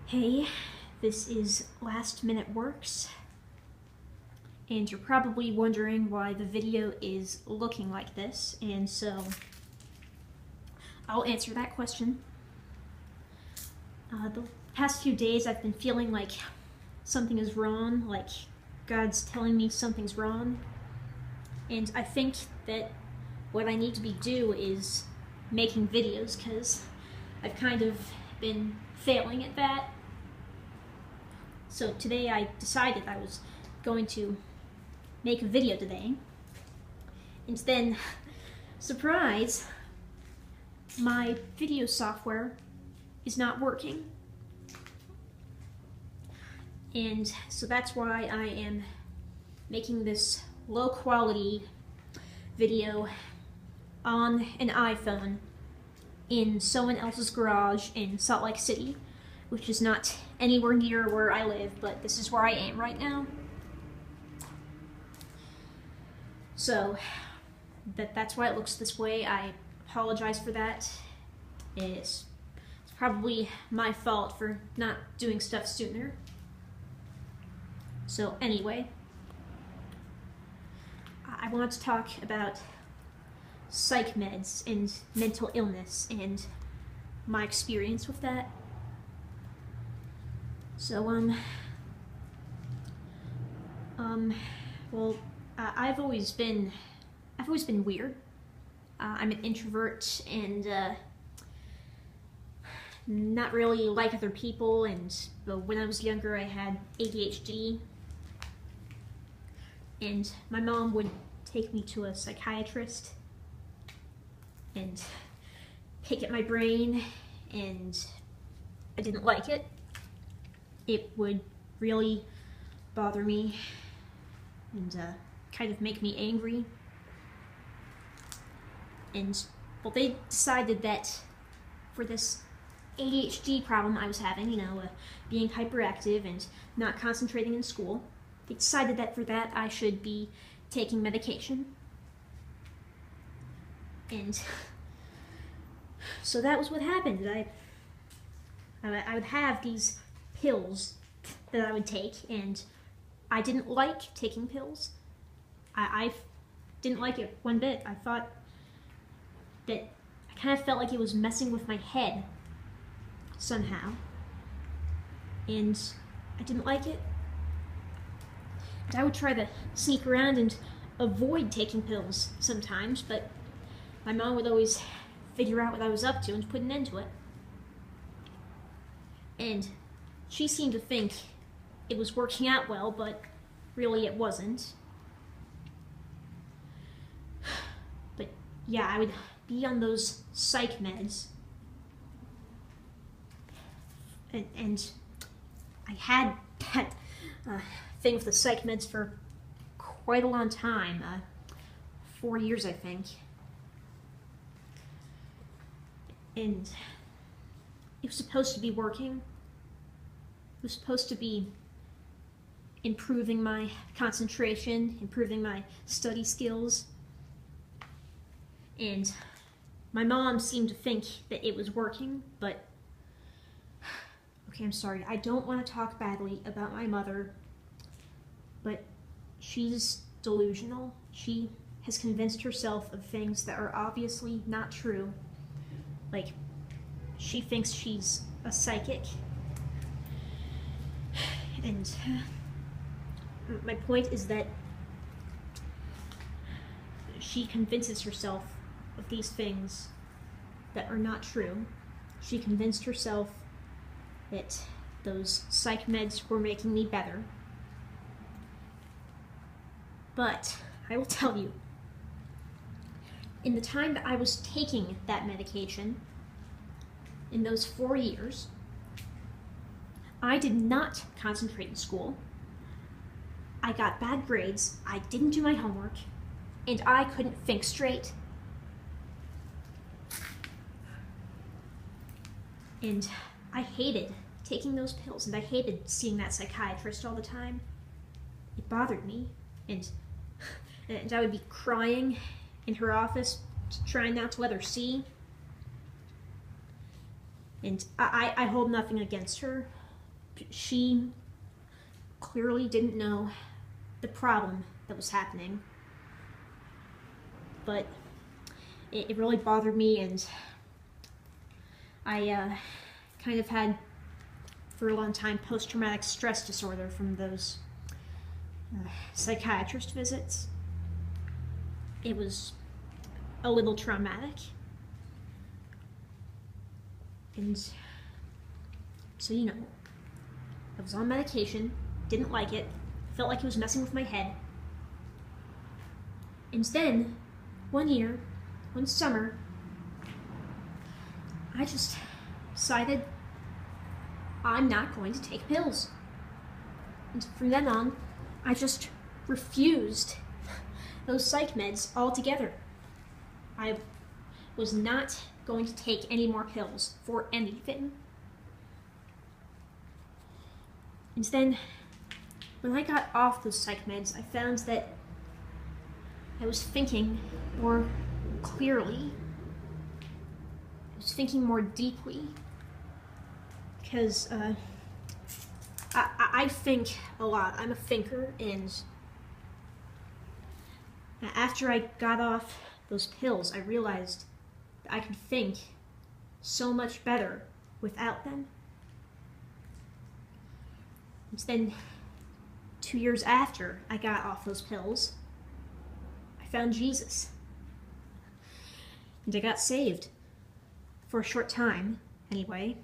Hey, this is Last Minute Works, and you're probably wondering why the video is looking like this, and so I'll answer that question. The past few days I've been feeling like something is wrong, like God's telling me something's wrong, and I think that what I need to be doing is making videos, because I've kind of been failing at that. So today I decided I was going to make a video today, and then, surprise, my video software is not working. And so that's why I am making this low quality video on an iPhone in someone else's garage in Salt Lake City, which is not anywhere near where I live, but this is where I am right now. So that's why it looks this way. I apologize for that. It's probably my fault for not doing stuff sooner. So anyway, I want to talk about psych meds and mental illness and my experience with that. So, well, I've always been weird. I'm an introvert and, not really like other people, and when I was younger I had ADHD, and my mom would take me to a psychiatrist and pick at my brain, and I didn't like it. It would really bother me and kind of make me angry. And, well, they decided that for this ADHD problem I was having, being hyperactive and not concentrating in school, they decided that for that I should be taking medication. And so that was what happened. I would have these pills that I would take, and I didn't like taking pills. I didn't like it one bit. I thought that I kind of felt like it was messing with my head somehow, and I didn't like it. And I would try to sneak around and avoid taking pills sometimes, but my mom would always figure out what I was up to and put an end to it. And she seemed to think it was working out well, but really it wasn't. But yeah, I would be on those psych meds. And I had that thing with the psych meds for quite a long time, 4 years I think. And it was supposed to be working. It was supposed to be improving my concentration, improving my study skills. And my mom seemed to think that it was working, but okay, I'm sorry. I don't want to talk badly about my mother, but she's delusional. She has convinced herself of things that are obviously not true. Like, she thinks she's a psychic. And my point is that she convinces herself of these things that are not true. She convinced herself that those psych meds were making me better. But I will tell you, in the time that I was taking that medication, in those 4 years, I did not concentrate in school. I got bad grades, I didn't do my homework, and I couldn't think straight. And I hated taking those pills, and I hated seeing that psychiatrist all the time. It bothered me, and I would be crying in her office, trying not to let her see. And I hold nothing against her. she clearly didn't know the problem that was happening, but it really bothered me, and I kind of had, for a long time, post-traumatic stress disorder from those psychiatrist visits. It was a little traumatic. And so, you know, I was on medication, didn't like it, felt like it was messing with my head. And then, one summer, I just decided I'm not going to take pills. And from then on, I just refused those psych meds altogether. I was not going to take any more pills for anything. And then, when I got off those psych meds, I found that I was thinking more clearly. I was thinking more deeply. Because I think a lot. I'm a thinker, and after I got off those pills, I realized that I could think so much better without them. And then, 2 years after I got off those pills, I found Jesus. And I got saved. For a short time, anyway.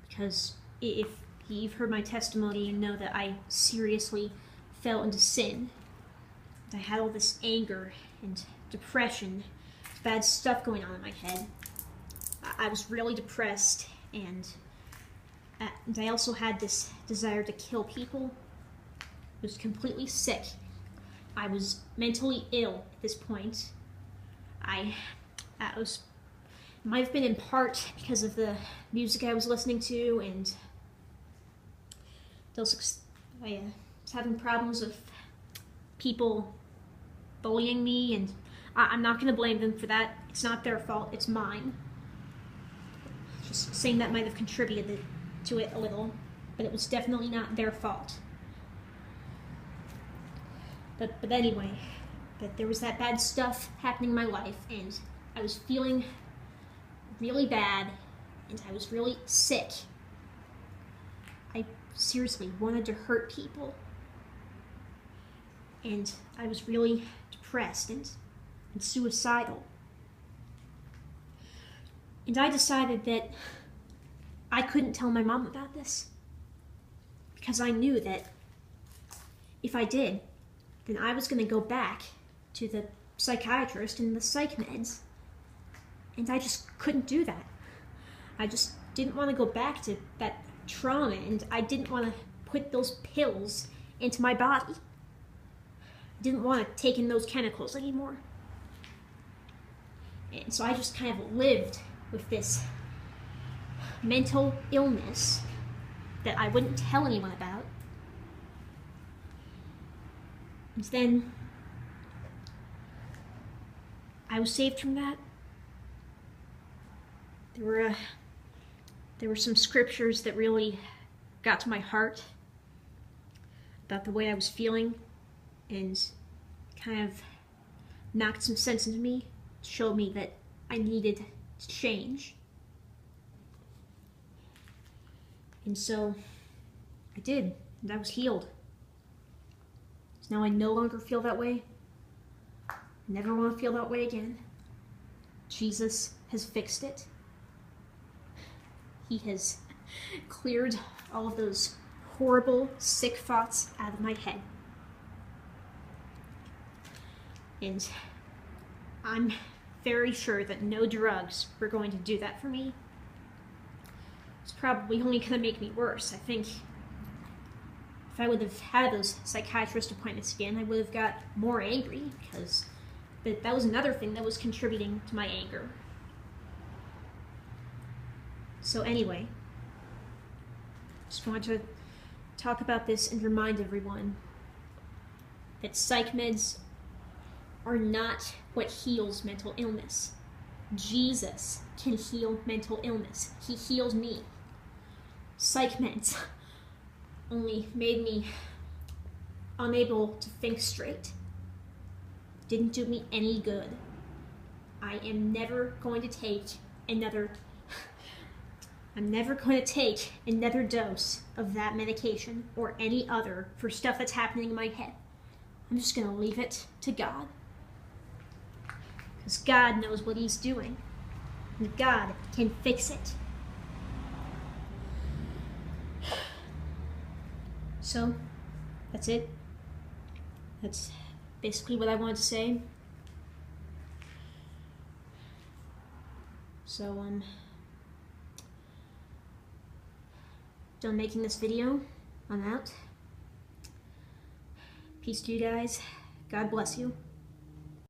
Because if you've heard my testimony, you know that I seriously fell into sin. I had all this anger and depression, bad stuff going on in my head. I was really depressed, and I also had this desire to kill people. I was completely sick. I was mentally ill at this point. It might have been in part because of the music I was listening to, and I was having problems with people bullying me, and I'm not going to blame them for that. It's not their fault, it's mine. Just saying that might have contributed to it a little, but it was definitely not their fault. But anyway, there was that bad stuff happening in my life, and I was feeling really bad, and I was really sick. I seriously wanted to hurt people, and I was really depressed and suicidal. And I decided that I couldn't tell my mom about this, because I knew that if I did, then I was going to go back to the psychiatrist and the psych meds, and I just couldn't do that. I just didn't want to go back to that trauma, and I didn't want to put those pills into my body. I didn't want to take in those chemicals anymore. And so I just kind of lived with this mental illness that I wouldn't tell anyone about. And then I was saved from that. There were some scriptures that really got to my heart about the way I was feeling, and kind of knocked some sense into me, showed me that I needed to change. And so I did, and I was healed. So now I no longer feel that way. Never want to feel that way again. Jesus has fixed it. He has cleared all of those horrible, sick thoughts out of my head. And I'm very sure that no drugs were going to do that for me. It's probably only going to make me worse. I think if I would have had those psychiatrist appointments again, I would have got more angry, because that was another thing that was contributing to my anger. So anyway, just wanted to talk about this and remind everyone that psych meds are not what heals mental illness. Jesus can heal mental illness. He heals me. psych meds only made me unable to think straight. Didn't do me any good. I am never going to take another dose of that medication or any other for stuff that's happening in my head. I'm just gonna leave it to God. Because God knows what he's doing. And God can fix it. So, that's it. That's basically what I wanted to say. So, done making this video. I'm out. Peace to you guys. God bless you.